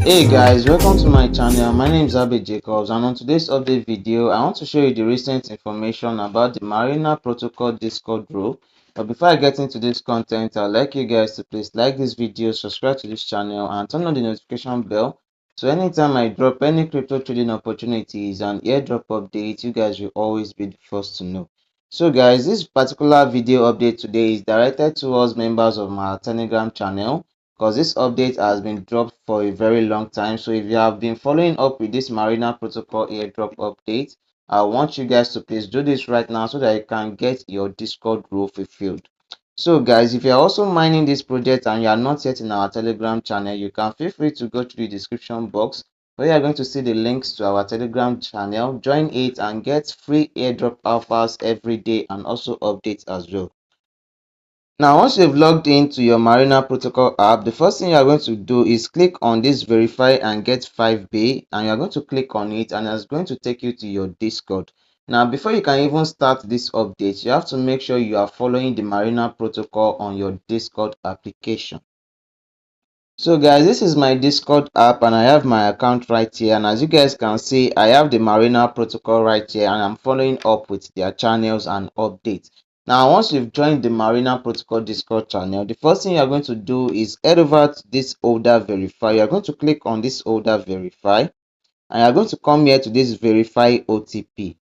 Hey guys, welcome to my channel. My name is Abe Jacobs, and on today's update video I want to show you the recent information about the Marina Protocol Discord group. But before I get into this content, I'd like you guys to please like this video, subscribe to this channel, and turn on the notification bell so anytime I drop any crypto trading opportunities and airdrop updates, you guys will always be the first to know. So guys, this particular video update today is directed towards members of my Telegram channel, because this update has been dropped for a very long time. So if you have been following up with this Marina Protocol airdrop update, I want you guys to please do this right now so that you can get your Discord role fulfilled. So guys, if you are also mining this project and you are not yet in our Telegram channel, you can feel free to go to the description box where you are going to see the links to our Telegram channel. Join it and get free airdrop alphas every day and also updates as well. Now, once you've logged into your Marina Protocol app, the first thing you are going to do is click on this verify and get 5B, and you're going to click on it, and it's going to take you to your Discord. Now, before you can even start this update, you have to make sure you are following the Marina Protocol on your Discord application. So guys, this is my Discord app and I have my account right here, and as you guys can see, I have the Marina Protocol right here and I'm following up with their channels and updates. Now once you've joined the Marina Protocol Discord channel, the first thing you're going to do is head over to this order verify. You're going to click on this order verify and you're going to come here to this verify OTP.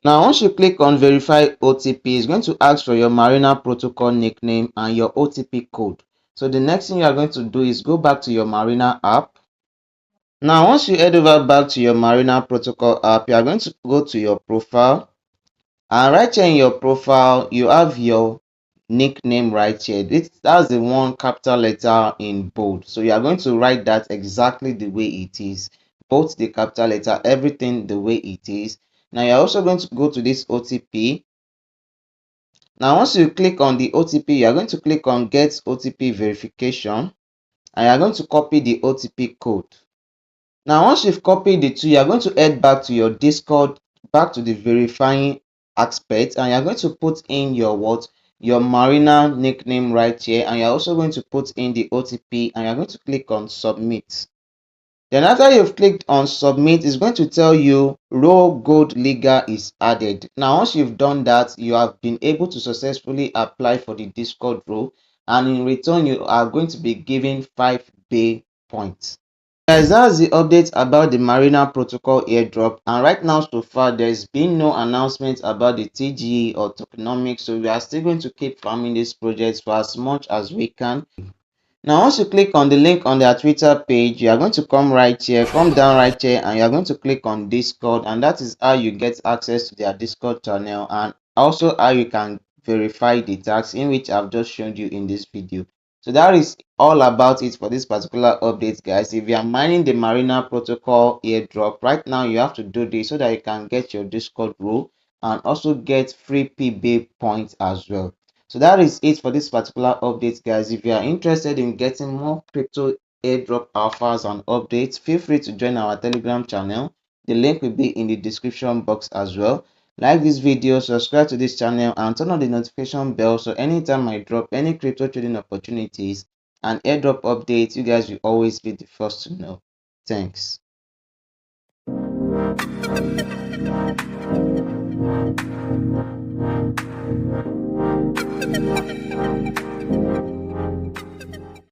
Now once you click on verify OTP, it's going to ask for your Marina Protocol nickname and your OTP code. So the next thing you are going to do is go back to your Marina app. Now once you head over back to your Marina Protocol app, you are going to go to your profile, and right here in your profile you have your nickname right here. That's the one capital letter in bold, so you are going to write that exactly the way it is, both the capital letter, everything the way it is. Now you're also going to go to this OTP. Now once you click on the OTP, you are going to click on get OTP verification and you are going to copy the OTP code. Now once you've copied the two, you are going to head back to your Discord, back to the verifying aspect, and you are going to put in your Marina nickname right here, and you are also going to put in the OTP and you are going to click on submit. Then after you've clicked on submit, it's going to tell you Raw Gold Liga is added. Now once you've done that, you have been able to successfully apply for the Discord role, and in return you are going to be given 5 points. Guys, that's the update about the Marina Protocol airdrop, and right now so far there's been no announcement about the TGE or tokenomics, so we are still going to keep farming this project for as much as we can. Now once you click on the link on their Twitter page, you are going to come right here, come down right here, and you are going to click on Discord, and that is how you get access to their Discord channel and also how you can verify the tags in which I've just shown you in this video. So that is all about it for this particular update, guys. If you are mining the Marina Protocol airdrop right now, you have to do this so that you can get your Discord role and also get free PB points as well. So that is it for this particular update, guys. If you are interested in getting more crypto airdrop alphas and updates, feel free to join our Telegram channel. The link will be in the description box as well. Like this video, subscribe to this channel, and turn on the notification bell so anytime I drop any crypto trading opportunities and airdrop updates, you guys will always be the first to know. Thanks.